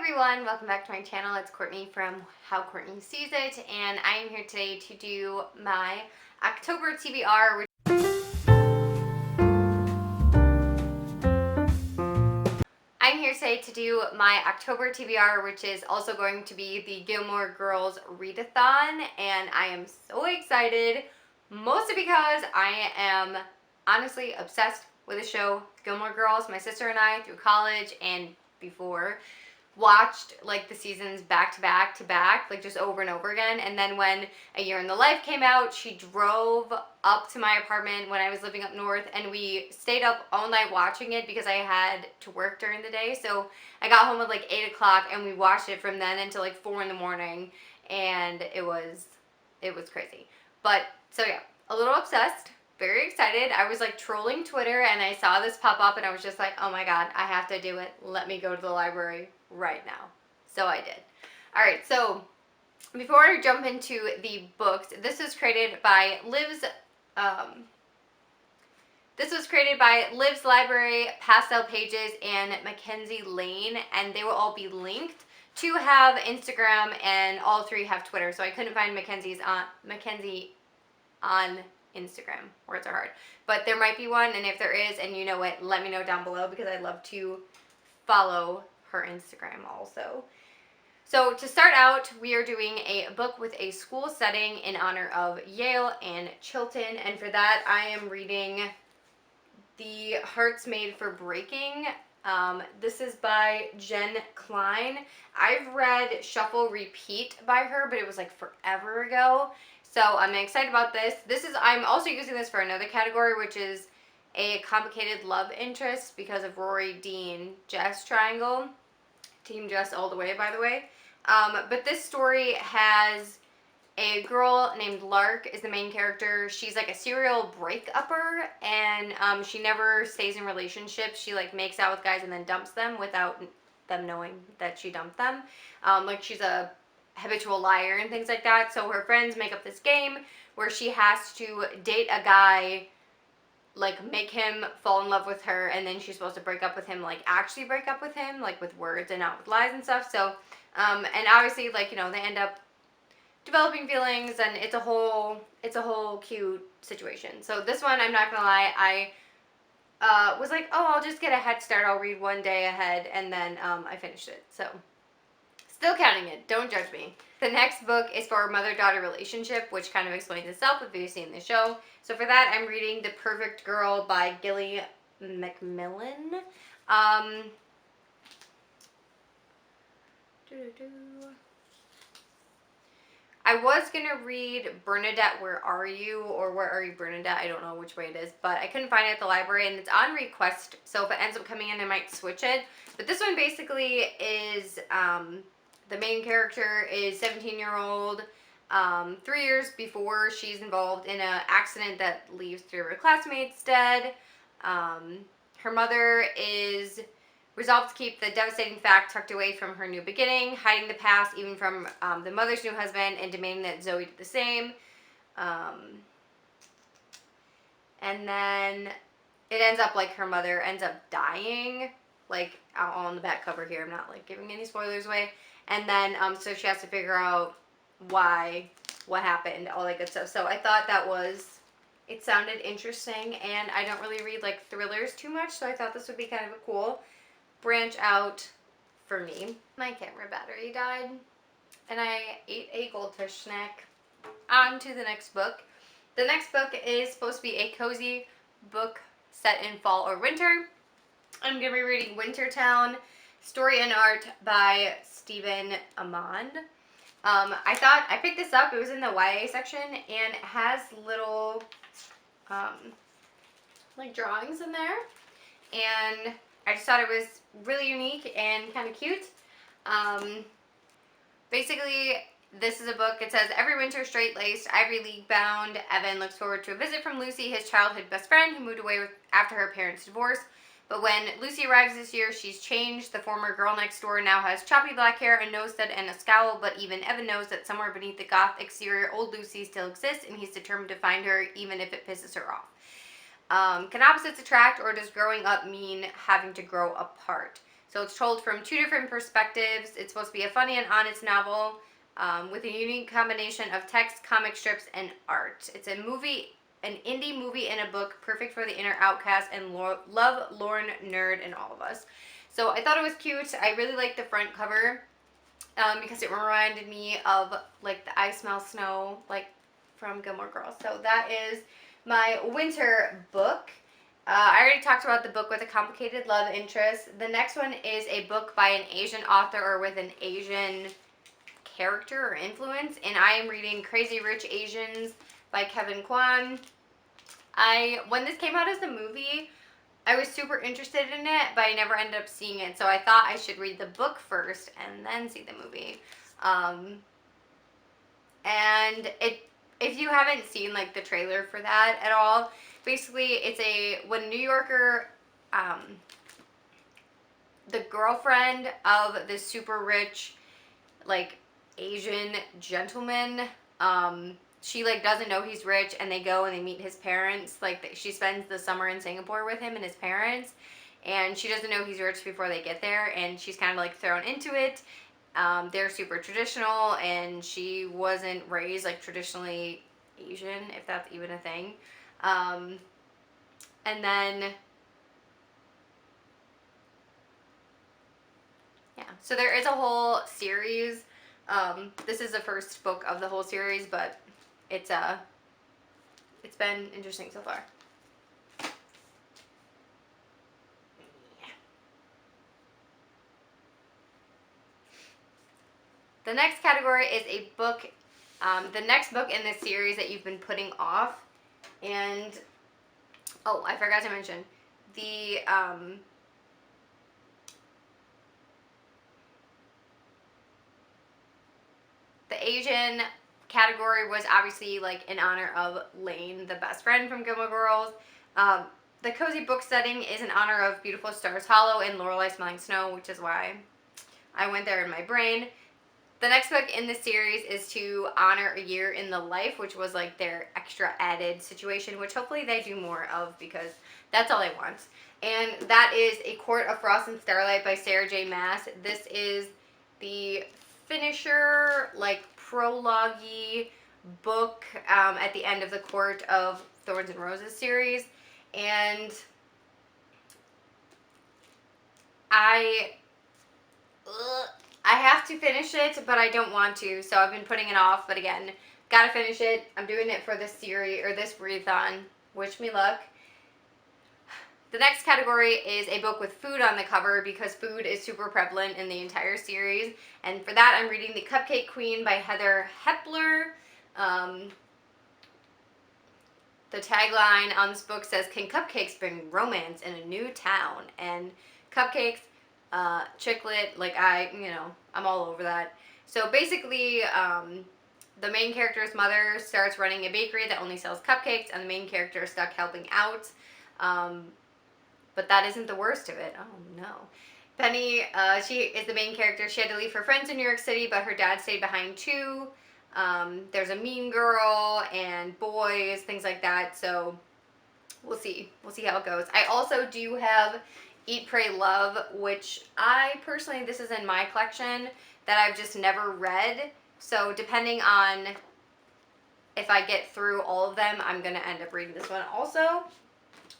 everyone, welcome back to my channel. It's Courtney from How Courtney Sees It, and I am here today to do my October TBR. I'm here today to do my October TBR, which is also going to be the Gilmore Girls Readathon, and I am so excited, mostly because I am honestly obsessed with the show Gilmore Girls. My sister and I, through college and before, watched like the seasons back to back, like just over and over again. And then when A Year in the Life came out, she drove up to my apartment when I was living up north, and we stayed up all night watching it because I had to work during the day. So I got home at like 8 o'clock, and we watched it from then until like 4 in the morning, and it was crazy. But so yeah, a little obsessed, very excited. I was like trolling Twitter and I saw this pop up and I was just like, oh my god, I have to do it. Let me go to the library right now. So I did. Alright, so before I jump into the books, this was created by Liv's Library, Pastel Pages, and Mackenzie Lane, and they will all be linked to have Instagram, and all three have Twitter. So I couldn't find Mackenzie on Instagram. Words are hard. But there might be one, and if there is and you know it, let me know down below because I'd love to follow her Instagram also. So to start out, we are doing a book with a school setting in honor of Yale and Chilton, and for that I am reading The Hearts Made for Breaking. This is by Jen Klein. I've read Shuffle Repeat by her, but it was like forever ago. So I'm excited about this. I'm also using this for another category, which is a complicated love interest because of Rory Dean Jess triangle. Team Jess all the way, by the way. But this story has a girl named Lark is the main character. She's like a serial break-upper, and she never stays in relationships. She like makes out with guys and then dumps them without them knowing that she dumped them. Like she's a habitual liar and things like that. So her friends make up this game where she has to date a guy, like make him fall in love with her, and then she's supposed to break up with him, like actually break up with him, like with words and not with lies and stuff. So and obviously, like, you know, they end up developing feelings, and it's a whole cute situation. So this one, I'm not gonna lie, I was like, oh, I'll just get a head start, I'll read one day ahead, and then I finished it. So still counting it, don't judge me. The next book is for a mother-daughter relationship, which kind of explains itself if you've seen the show. So for that, I'm reading The Perfect Girl by Gilly Macmillan. I was going to read Bernadette, Where Are You? Or Where Are You, Bernadette? I don't know which way it is, but I couldn't find it at the library, and it's on request, so if it ends up coming in, I might switch it. But this one basically is, the main character is 17-year-old, 3 years before she's involved in an accident that leaves 3 of her classmates dead. Her mother is resolved to keep the devastating fact tucked away from her new beginning, hiding the past even from the mother's new husband, and demanding that Zoe do the same. And then it ends up like her mother ends up dying, like on the back cover here. I'm not like giving any spoilers away. And then so she has to figure out why, what happened, all that good stuff. So I thought it sounded interesting, and I don't really read like thrillers too much, so I thought this would be kind of a cool branch out for me. My camera battery died, and I ate a goldfish snack. On to the next book. The next book is supposed to be a cozy book set in fall or winter. I'm going to be reading Wintertown, Story and Art by Stephen Amand. I picked this up, it was in the YA section, and it has little like drawings in there, and I just thought it was really unique and kind of cute. Basically, this is a book, it says, every winter straight-laced, Ivy League bound, Evan looks forward to a visit from Lucy, his childhood best friend, who moved away after her parents' divorce. But when Lucy arrives this year, she's changed. The former girl next door now has choppy black hair, a nose stud, and a scowl, but even Evan knows that somewhere beneath the goth exterior, old Lucy still exists, and he's determined to find her, even if it pisses her off. Can opposites attract, or does growing up mean having to grow apart? So it's told from 2 different perspectives. It's supposed to be a funny and honest novel with a unique combination of text, comic strips, and art. It's a movie, an indie movie and a book, perfect for the inner outcast and love-lorn nerd in all of us. So I thought it was cute. I really liked the front cover because it reminded me of like the I Smell Snow, like from Gilmore Girls. So that is my winter book. I already talked about the book with a complicated love interest. The next one is a book by an Asian author or with an Asian character or influence, and I am reading Crazy Rich Asians by Kevin Kwan. When this came out as the movie, I was super interested in it, but I never ended up seeing it, so I thought I should read the book first and then see the movie. And if you haven't seen like the trailer for that at all, basically it's when New Yorker, the girlfriend of this super rich, like Asian gentleman, she like doesn't know he's rich, and they go and they meet his parents. Like she spends the summer in Singapore with him and his parents, and she doesn't know he's rich before they get there, and she's kind of like thrown into it. They're super traditional, and she wasn't raised like traditionally Asian, if that's even a thing. And then yeah, so there is a whole series. This is the first book of the whole series, but it's been interesting so far. The next category is a book, the next book in this series that you've been putting off. And, oh, I forgot to mention, the Asian category was obviously like in honor of Lane, the best friend from Gilmore Girls. The cozy book setting is in honor of Beautiful Stars Hollow and Lorelai Smelling Snow, which is why I went there in my brain. The next book in the series is to honor A Year in the Life, which was like their extra added situation, which hopefully they do more of because that's all I want. And that is A Court of Frost and Starlight by Sarah J. Maas. This is the finisher, like prologue-y book at the end of the Court of Thorns and Roses series. And I have to finish it, but I don't want to, so I've been putting it off. But again, gotta finish it. I'm doing it for this series, or this readathon. Wish me luck. The next category is a book with food on the cover because food is super prevalent in the entire series. And for that, I'm reading The Cupcake Queen by Heather Hepler. The tagline on this book says, "Can cupcakes bring romance in a new town?" And cupcakes, chick-lit, like I'm all over that. So basically, the main character's mother starts running a bakery that only sells cupcakes, and the main character is stuck helping out. But that isn't the worst of it. Oh no. Penny, she is the main character. She had to leave her friends in New York City, but her dad stayed behind too. There's a mean girl and boys, things like that. So we'll see. We'll see how it goes. I also do have Eat, Pray, Love, which I personally, this is in my collection that I've just never read. So depending on if I get through all of them, I'm going to end up reading this one also.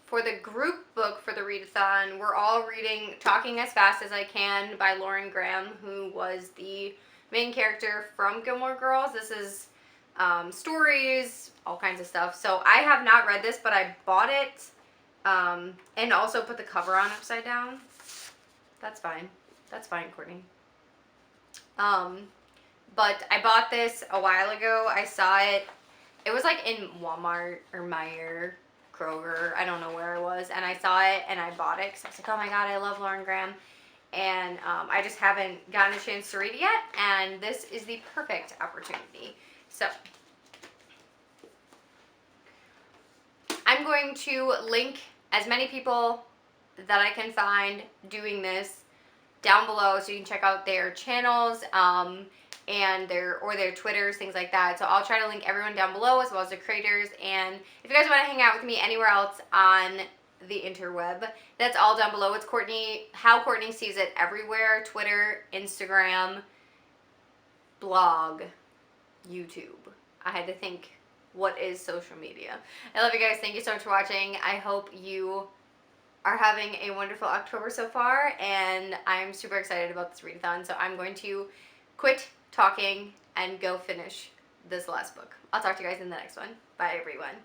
For the group book for the readathon, we're all reading Talking as Fast as I Can by Lauren Graham, who was the main character from Gilmore Girls. This is stories, all kinds of stuff. So I have not read this, but I bought it and also put the cover on upside down. That's fine. That's fine, Courtney. But I bought this a while ago. I saw it. It was like in Walmart or Meijer, Kroger, I don't know where it was, and I saw it and I bought it because I was like, oh my god, I love Lauren Graham, and I just haven't gotten a chance to read it yet, and this is the perfect opportunity. So I'm going to link as many people that I can find doing this down below so you can check out their channels and their Twitters, things like that. So I'll try to link everyone down below as well as the creators. And if you guys want to hang out with me anywhere else on the interweb. That's all down below. It's Courtney, how Courtney sees it everywhere. Twitter, Instagram, blog, YouTube. I had to think, what is social media? I love you guys. Thank you so much for watching. I hope you are having a wonderful October so far, and I'm super excited about this readathon, so I'm going to quit talking and go finish this last book. I'll talk to you guys in the next one. Bye, everyone.